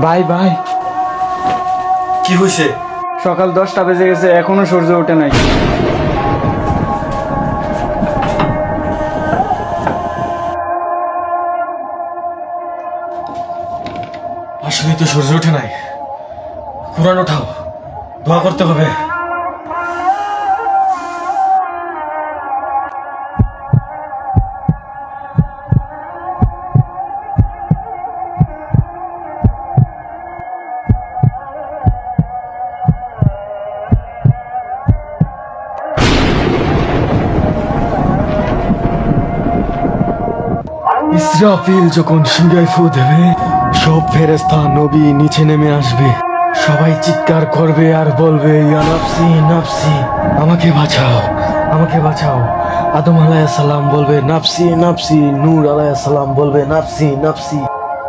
ভাই ভাই, কি হয়েছে? সকাল 10টা বেজে গেছে, এখনো সূর্য ওঠে নাই। আসলে তো সূর্য ওঠে নাই। কোরআন ওঠাও, দোয়া করতে হবে। ইসরাফিল যখন সিংহায় ফু দেবে, সব ফেরেশতা নবী নিচে নেমে আসবে। সবাই চিৎকার করবে আর বলবে, ইয়া নাফসি নাফসি, আমাকে বাঁচাও, আমাকে বাঁচাও। আদম আলাইহিস সালাম বলবে নাফসি নাফসি, নূর আলাইহিস সালাম বলবে নাফসি নাফসি।